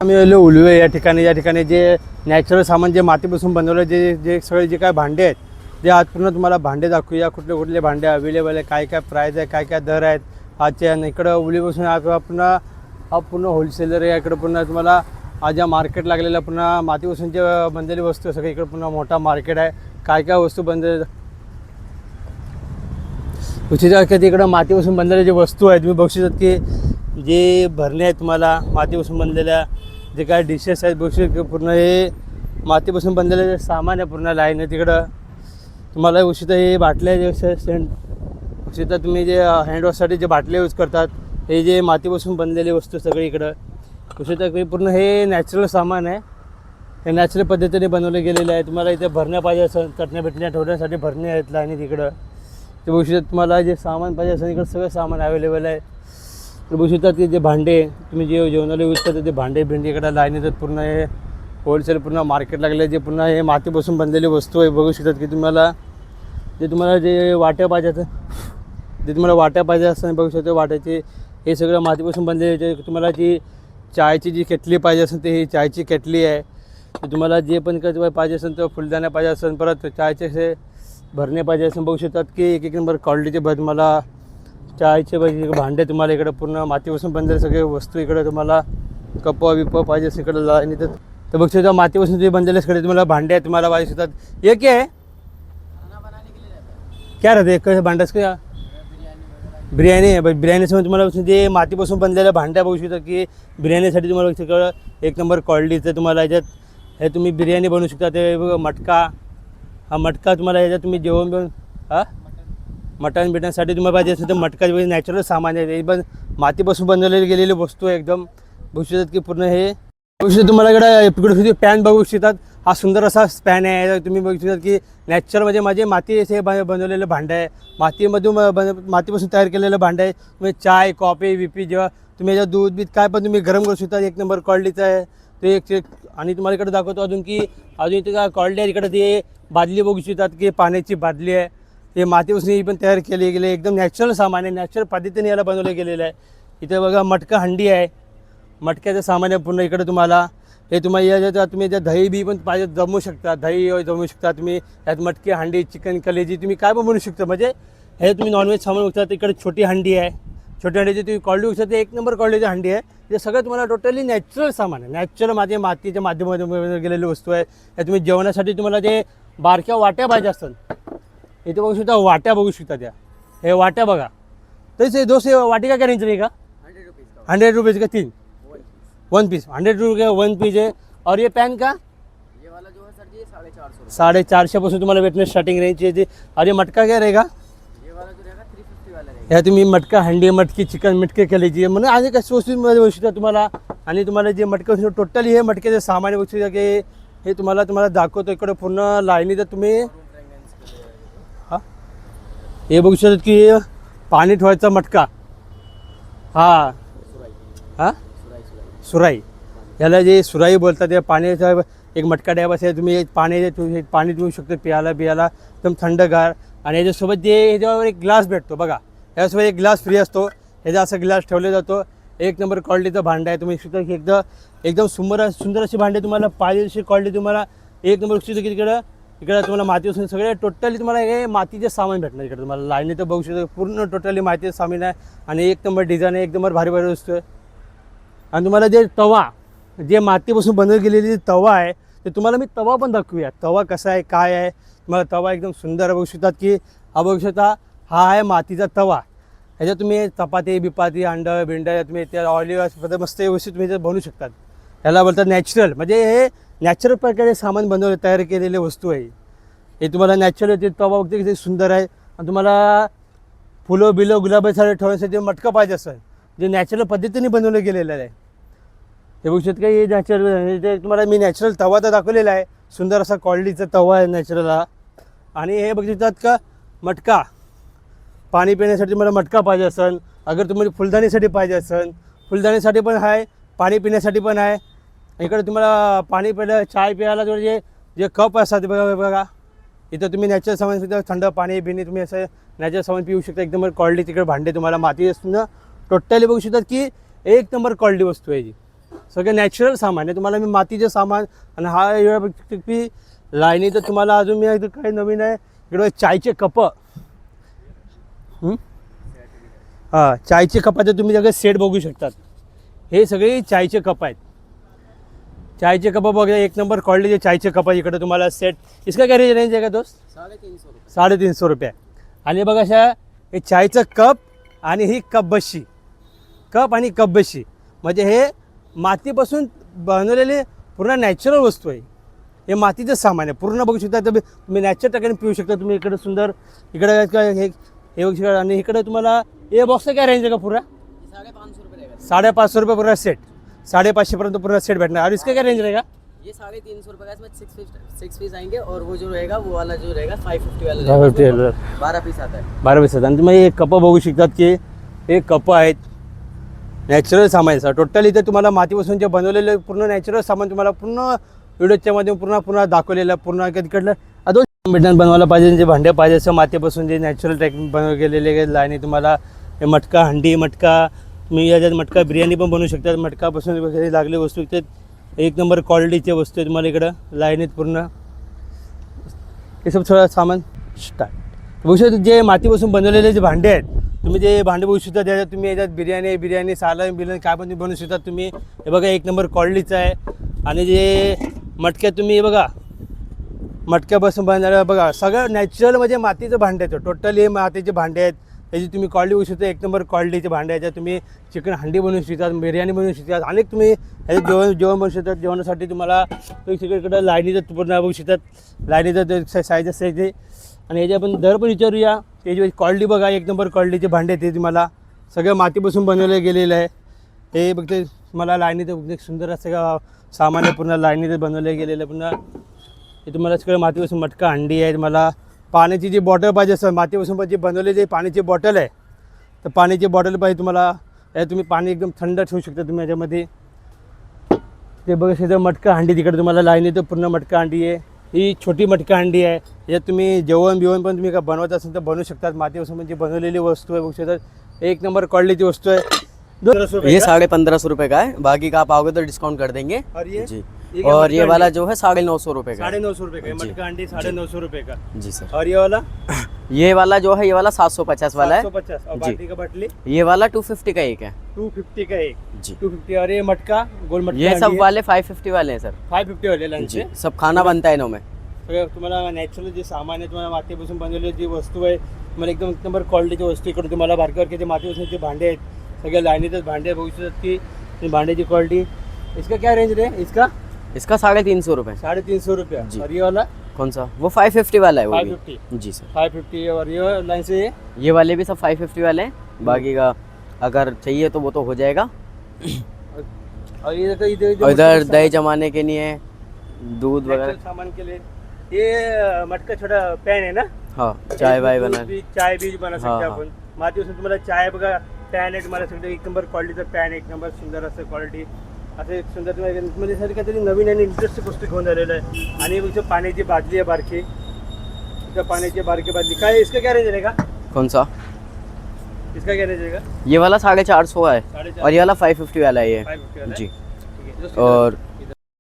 आम्ही आलो उलवे या ठिकाणी जे नॅचरल सामान जे मातीपासून बनवलं जे सगळे जे काय भांडे आहेत ते आज पूर्ण तुम्हाला भांडे दाखवूया. कुठले कुठले भांडे अवेलेबल आहे, काय काय प्राईज आहे, काय काय दर आहेत आजचे. आणि इकडं उलीपासून आज पूर्ण होलसेलर आहे. इकडं पुन्हा तुम्हाला आज या मार्केट लागलेलं पुन्हा मातीपासून जे बनलेली वस्तू सगळे इकडं पुन्हा मोठा मार्केट आहे. काय काय वस्तू बनले इकडं मातीपासून बनलेल्या जे वस्तू आहेत तुम्ही बघू शकता की जे भरणे आहेत तुम्हाला मातीपासून बनलेल्या जे काय डिशेस आहेत बघू शकता पूर्ण हे मातीपासून बनलेलं जे सामान आहे पूर्ण लाईन आहे. तिकडं तुम्हाला उशिता हे बाटल्या जे उशिता तुम्ही जे हँडवॉशसाठी जे बाटल्या यूज करतात हे जे मातीपासून बनलेले वस्तू सगळे इकडं उशिता पूर्ण हे नॅचरल सामान आहे. हे नॅचरल पद्धतीने बनवले गेलेले आहे. तुम्हाला इथे भरण्या पाहिजे असेल, चटण्या बिटण्या ठेवण्यासाठी भरणे आहेत लाईनी तिकडं. ते बघू शकता तुम्हाला जे सामान पाहिजे असेल इकडं सगळं सामान अवेलेबल आहे. तर बघू शकता की जे भांडे तुम्ही जे जेवणाला यूज करता ते भांडे इकडं लाईन येतात. पूर्ण हे होलसेल पूर्ण मार्केट लागले जे पूर्ण हे मातीपासून बनलेली वस्तू आहे. बघू शकतात की तुम्हाला जे वाट्या पाहिजे असेल जे तुम्हाला वाट्या पाहिजे असं बघू शकता वाट्याचे हे सगळं मातीपासून बनलेले. तुम्हाला जी चायची जी केटली पाहिजे असेल ते ही चायची केटली आहे. तुम्हाला जे पण काय पाहिजे असेल तर फुलदाण्या पाहिजे असेल, परत चायचे असे भरणे पाहिजे असेल बघू शकतात की एक नंबर क्वालिटीचे तुम्हाला चायचे पाहिजे भांडे तुम्हाला इकडं पूर्ण मातीपासून बनलेले सगळे वस्तू इकडं तुम्हाला कप्पा बिप्पा पाहिजे असेल इकडं लाईन तर बघू शकता मातीपासून जे बनलेले सगळे तुम्हाला भांडे आहेत तुम्हाला पाहिजे शकतात. एक आहे क्या राहते कसं भांडाच का बिर्याणी आहे. बिर्याणीसमोर तुम्हाला जे मातीपासून बनलेल्या भांड्या बघू शकता की बिर्याणीसाठी तुम्हाला सगळं एक नंबर क्वालिटीचं तुम्हाला याच्यात हे तुम्ही बिर्याणी बनवू शकता. ते मटका हा मटका तुम्हाला याच्यात तुम्ही जेवण बनवून मटण बिटणसाठी तुम्हाला पाहिजे असेल तर मटका नॅचरल सामान आहे. ते पण मातीपासून बनवलेली गेलेली वस्तू आहे. एकदम बघू शकतात की पूर्ण हे बघू शकता तुम्हाला इकडे पॅन बघू शकतात. हा सुंदर असा पॅन आहे. तुम्ही बघू शकतात की नॅचरल म्हणजे माझे माती असे बनवलेलं भांडं आहे. मातीपासून तयार केलेलं भांडं आहे. तुम्ही चाय कॉफी विपी जेव्हा तुम्ही याच्यात दूध बीत काय पण तुम्ही गरम करू शकता. एक नंबर क्वालिटीचं आहे ते एक. आणि तुम्हाला इकडे दाखवतो अजून इथे काय क्वालिटी आहे. इकडे ते बादली बघू शकतात की पाण्याची बादली आहे. ते मातीपासून ही पण तयार केले गेले एकदम नॅचरल सामान आहे. नॅचरल पद्धतीने याला बनवलं गेलेलं आहे. इथे बघा मटका हंडी आहे. मटक्याचं सामान आहे पूर्ण इकडे तुम्हाला हे तुम्हाला याच्यात तुम्ही याच्यात दही बी पण पाहिजे जमवू शकता. दही जमवू शकता तुम्ही यात मटकी हंडी चिकन कलेजी तुम्ही काय पण बनवू शकता. म्हणजे हे तुम्ही नॉनव्हेज सामान बघता इकडे छोटी हंडी आहे. छोट्या हंडीची तुम्ही क्वालिटी बघू शकता. एक नंबर क्वालिटीची हंडी आहे. हे सगळं तुम्हाला टोटली नॅचरल सामान आहे. नॅचरल मातीच्या माध्यमातून गेलेली वस्तू आहे. हे तुम्ही जेवणासाठी तुम्हाला ते बारक्या वाट्या पाहिजे असतात इथे बघू शकता. वाट्या बघू शकता त्या हे वाट्या बघा. तसे दोसे वाटी का रेंज रहेगा 100 रुपीज़ का 3 1 पीस 100 रुपये का 1 पीस है. और ये पैन का ये वाला जो है सर जी 450 450 पासून तुम्हाला भेटणार स्टार्टिंग रेंज आहे. और ये मटका क्या रहेगा ये वाला जो रहेगा 350 वाला रहेगा. ह्या तुम्ही मटका हंडी मटकी चिकन मिटके केलेची म्हणजे आणि कशी वस्तूमध्ये बघू शकता तुम्हाला. आणि तुम्हाला जे मटके टोटली हे मटक्याचे सामान बघू शकता की हे तुम्हाला दाखवतो इकडे पूर्ण लाईनी. तर तुम्ही हां हे बघू शकता की पाणी ठेवायचा मटका हां हां सुराई याला जे सुराई बोलतात. ते पाण्याचा एक मटका डॅब असेल तुम्ही पाणी देऊ शकतो प्यायला एकदम थंडगार. आणि याच्यासोबत ह्याच्यावर एक ग्लास भेटतो बघा. याच्यासोबत एक ग्लास फ्री असतो. ह्याचा असा ग्लास ठेवला जातो. एक नंबर क्वालिटीचं भांडं आहे. तुम्ही शकता की एकदम सुंदर अशी भांडे तुम्हाला पाहिजे अशी क्वालिटी तुम्हाला एक नंबर की इकडं तुम्हाला मातीपासून सगळे टोटली तुम्हाला हे मातीचे सामान भेटणार. इकडे तुम्हाला लाईनी तर बघू शकता पूर्ण टोटली मातीचं सामान आहे. आणि एक नंबर डिझाईन आहे. एक नंबर भारी वस्तू आहे. आणि तुम्हाला जे तवा जे मातीपासून बनवली गेलेली तवा आहे ते तुम्हाला मी तवा पण दाखवूया. तवा कसा आहे काय आहे तुम्हाला तवा एकदम सुंदर बघू शकतात की हा बघू शकता. हा आहे मातीचा तवा. ह्याच्यात तुम्ही चपाती बिपाती अंडं बिंडं तुम्ही त्या ऑलिव्ह मस्त व्यवस्थित तुम्ही बनवू शकतात. ह्याला बोलतात नॅचरल म्हणजे हे नॅचरल प्रकारे सामान बनवले तयार केलेले वस्तू आहे. हे तुम्हाला नॅचरल ते तवा बघते किती सुंदर आहे. आणि तुम्हाला फुलं बिलं गुलाबासाठी ठेवण्यासाठी मटका पाहिजे असेल जे नॅचरल पद्धतीने बनवलं गेलेलं आहे. हे बघू शकता हे नॅचरल ते तुम्हाला मी नॅचरल तवा तर दाखवलेला आहे. सुंदर असा क्वालिटीचा तवा आहे नॅचरल हा. आणि हे बघू शकतात का मटका पाणी पिण्यासाठी मला मटका पाहिजे असेल. अगर तुम्हाला फुलदाणीसाठी पाहिजे असेल फुलदाणीसाठी पण आहे. पाणी पिण्यासाठी पण आहे. इकडे तुम्हाला पाणी प्यायला चाय प्यायला जे कप असतात बघा इथं तुम्ही नॅचरल सामान थंड पाणी बिणी तुम्ही असं नॅचरल सामान पिऊ शकता. एकदम क्वालिटी तिकडे भांडे तुम्हाला माती असणं टोटली बघू शकतात की एक नंबर क्वालिटी वस्तू आहे जी. सगळं नॅचरल सामान आहे. तुम्हाला मी मातीचे सामान आणि हा एवढा लाईनी तर तुम्हाला अजून मी इथं काही नवीन आहे इकडं चायचे कप. हां चायचे कपाचे तुम्ही सगळे सेट बघू शकतात. हे सगळे चायचे कप आहेत. चायचे कप बघा एक नंबर क्वालिटीचे चायचे कप इकडे तुम्हाला सेट. इसका क्या रेंज आहे का दोस्त? 350 रुपये. 350 रुपये. आणि बघा अशा हे चायचं कप आणि ही कप बशी. कप आणि कप बशी म्हणजे हे मातीपासून बनवलेले पूर्ण नॅचरल वस्तू आहे. हे मातीचं सामान आहे पूर्ण बघू शकता. तुम्ही नॅचरल टाकाने पिऊ शकता. तुम्ही इकडे सुंदर इकडे काय हे बघू शकता. आणि इकडे तुम्हाला हे बॉक्सचा काय रेंज आहे का पूरा? 550 रुपये रहेगा. 550 रुपये पूरा सेट. 550 पर्यंत पूरा सेट बैठना. और इसका क्या रेंज रहेगा? ये 350 रुपये का. इसमें 6 पीस आएंगे और वो जो रहेगा वो वाला जो रहेगा 550 वाला 550 रहेगा. 12 पीस आता है. 12 पैसे. आणि तुम्ही हे कप बघू शकतात की हे कप आहेत नॅचरल सामान. टोटल इथे तुम्हाला मातीपासून जे बनवलेले पूर्ण नॅचरल सामान तुम्हाला पूर्ण व्हिडिओच्या मध्ये पूर्ण दाखवलेलं पूर्ण तिकडलं. अजून भेटणार बनवायला पाहिजे जे भांडे पाहिजे असं मातीपासून जे नॅचरल टेक्निक बनव गेलेले लाईनी तुम्हाला हे मटका हंडी मटका. तुम्ही याच्यात मटका बिर्याणी पण बनवू शकतात. मटकापासून वगैरे लागले वस्तू ते एक नंबर क्वालिटीचे वस्तू आहे तुम्हाला इकडं लाईनीत पूर्ण. हे सब थोडं सामान स्टार्ट बघू शकता. जे मातीपासून बनवलेले जे भांडे आहेत तुम्ही जे भांडे बघू शकता त्याच्यात तुम्ही याच्यात बिर्याणी सालन बिर्याणी काय पण तुम्ही बनवू शकता तुम्ही. हे बघा एक नंबर क्वालिटीचं आहे. आणि जे मटक्यात तुम्ही हे बघा मटक्यापासून बनवलेलं बघा सगळं नॅचरल म्हणजे मातीचं भांडे आहेत. टोटली हे मातीचे भांडे आहेत. त्याची तुम्ही क्वालिटी बघू शकता एक नंबर क्वालिटीचे भांडे याच्यात तुम्ही चिकन हंडी बनवू शकतात बिर्याणी बनवू शकतात अनेक तुम्ही ह्याच्यात जेवण बनवू शकतात. जेवणासाठी तुम्हाला सगळीकडे लाईनीचं पूर्ण बघू शकतात. लाईनीचं साईज असायचे. आणि याचे आपण दर पण विचारूया. त्याची क्वालिटी बघा एक नंबर क्वालिटीचे भांडे ते तुम्हाला सगळं मातीपासून बनवलं गेलेलं आहे. हे बघते तुम्हाला लाईनीचं सुंदर असं सामान आहे पूर्ण लाईनीचं बनवलं गेलेलं आहे. पुन्हा हे तुम्हाला सगळं मातीपासून मटका हंडी आहे. तुम्हाला पाण्याची जी बॉटल पाहिजे असं मातीपासून पण जे बनवले जे पाण्याची बॉटल आहे तर पाण्याची बॉटल पाहिजे तुम्हाला. यात तुम्ही पाणी एकदम थंड ठेवू शकता तुम्ही याच्यामध्ये. ते बघा शेजारी मटका हंडी तिकडे तुम्हाला लाईनीचं पूर्ण मटका हंडी आहे. ही छोटी मटका हंडी आहे. यात तुम्ही जेवण पण तुम्ही का बनवत असेल तर बनवू शकतात. मातीपासून म्हणजे बनवलेली वस्तू आहे बघू शकतात. एक नंबर क्वालिटीची वस्तू आहे. 1500 रुपये. ये 1550 रुपये का है. बाकी का आप आओगे तो डिस्काउंट कर देंगे. और ये जी. क्या और ये मटका वाला हंडी? जो है 950 रुपये का है. 950 रुपये का है. जी. मटका हंडी 950 रुपये का. जी सर. और ये वाला ये वाला जो है ये वाला 750 वाला है. 750. और जी. बाटी का बाटली ये वाला 250 का एक है. 250 का एक. जी. 250. और ये मटका गोल मटका ये सब हंडी है. वाले 550 वाले हैं सर. 550 वाले जी. लंच. सब खाना बनता है इनमें. सगळं तुम्हाला नॅचरल जे सामान आहे तुम्हाला मातीपासून बनवलेली जी वस्तू आहे तुम्हाला एकदम एक नंबर क्वालिटीची वस्तू इकडे तुम्हाला बारकावर जे मातीपासून जे भांडे आहेत सगळे लाईनीतच भांडे बघू शकतात की भांड्याची क्वालिटी. इसका क्या रेंज है? इसका इसका 350 रुपये. 350 रुपया. जी. और ये वाला कौन सा? वो 550 वाला है वो भी. 550. जी सर. 550. और ये लाइन से ये वाले भी सब 550 वाले हैं. बाकी का अगर चाहिए तो वो तो हो जाएगा. और ये देखो इधर और इधर दही जमाने के लिए दूध natural वगैरह. सामान के लिए ये मटका छोटा पैन है ना. हाँ चाय वाय बना. चाय भी बना सकते हाँ, आपण. मातीपासून तुम्हाला चाय बघा पॅन आहे तुम्हाला सगळं एक नंबर क्वालिटीचं पॅन एक नंबर सुंदर असं क्वालिटी असं एक सुंदर तुम्हाला साठी काहीतरी नवीन आणि इंटरेस्टिंग वस्तू घेऊन आलेलं आहे. आणि इथं पाण्याची बादली आहे बारकी. इथं पाण्याची बारकी बादली काय इसका क्या रेंज रहेगा? कौन सा? इसका क्या रेंज रहेगा? ये वाला 450 है. 450. और ये वाला 550 वाला है ये. 550 वाला. जी. ठीक आहे. और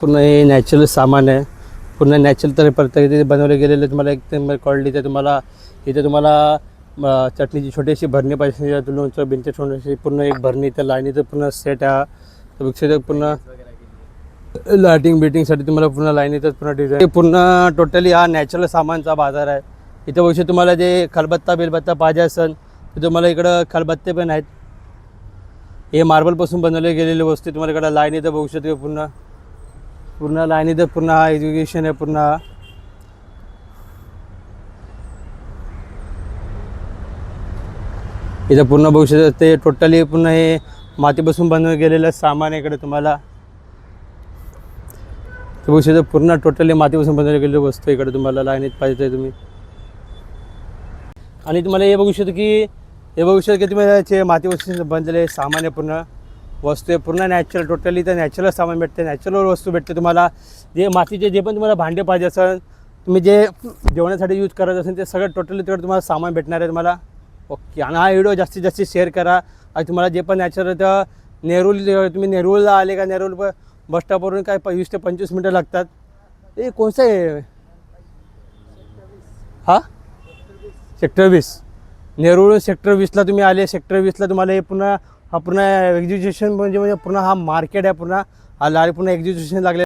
पूर्ण हे नॅचरल सामान आहे. पूर्ण नॅचरल तर पद्धतीने बनवले गेलेले तुम्हाला एक नंबर क्वालिटीचं. तुम्हाला इथे तुम्हाला चटणीची छोटीशी भरणी पाहिजे लोणचं बिंच छोटीशी पूर्ण एक भरणी तर लाईनीचं पूर्ण सेट आहे. तर पूर्ण लायटिंग बिटिंगसाठी तुम्हाला पूर्ण लाईनीतच पूर्ण डिझाईन पूर्ण टोटली हा नॅचरल सामानचा बाजार आहे. इथे बघू तुम्हाला जे खलबत्ता बेलबत्ता पाहिजे असेल तर तुम्हाला इकडं खलबत्ते पण आहेत. हे मार्बलपासून बनवले गेलेले वस्तू तुम्हाला इकडं लाईनीचं बघू शकतो. पूर्ण लाईनीचं पूर्ण हा एज्युकेशन आहे पूर्ण. इथं पूर्ण बघू शकता ते टोटली पूर्ण हे मातीपासून बनवलं गेलेलं सामान इकडे तुम्हाला बघू शकता. पूर्ण टोटली मातीपासून बनवले गेलेली वस्तू इकडे तुम्हाला लाईनीत पाहिजे तुम्ही. आणि तुम्हाला हे बघू शकता की तुम्ही मातीपासून बनलेले सामान आहे पूर्ण वस्तू आहे पूर्ण नॅचरल. टोटली तर नॅचरल सामान भेटते नॅचरल वस्तू भेटते तुम्हाला. जे मातीचे जे पण तुम्हाला भांडे पाहिजे असेल तुम्ही जे जेवणासाठी यूज करत असेल ते सगळं टोटली तिकडे तुम्हाला सामान भेटणार आहे तुम्हाला. ओके. आणि हा व्हिडिओ जास्तीत जास्त शेअर करा. आणि तुम्हाला जे पण नॅचरल तर तुम्ही नेरूळला आले का नेरूळ बस स्टॉपवरून काय 20 ते 25 मिनटं लागतात. हे कोणचं आहे हा सेक्टर 20 नेरूळ सेक्टर 20ला तुम्ही आले. सेक्टर 20ला तुम्हाला हे पुन्हा हा पूर्ण एक्झिबिशन म्हणजे पूर्ण हा मार्केट आहे. पूर्ण हा पुन्हा एक्झिबिशन लागले.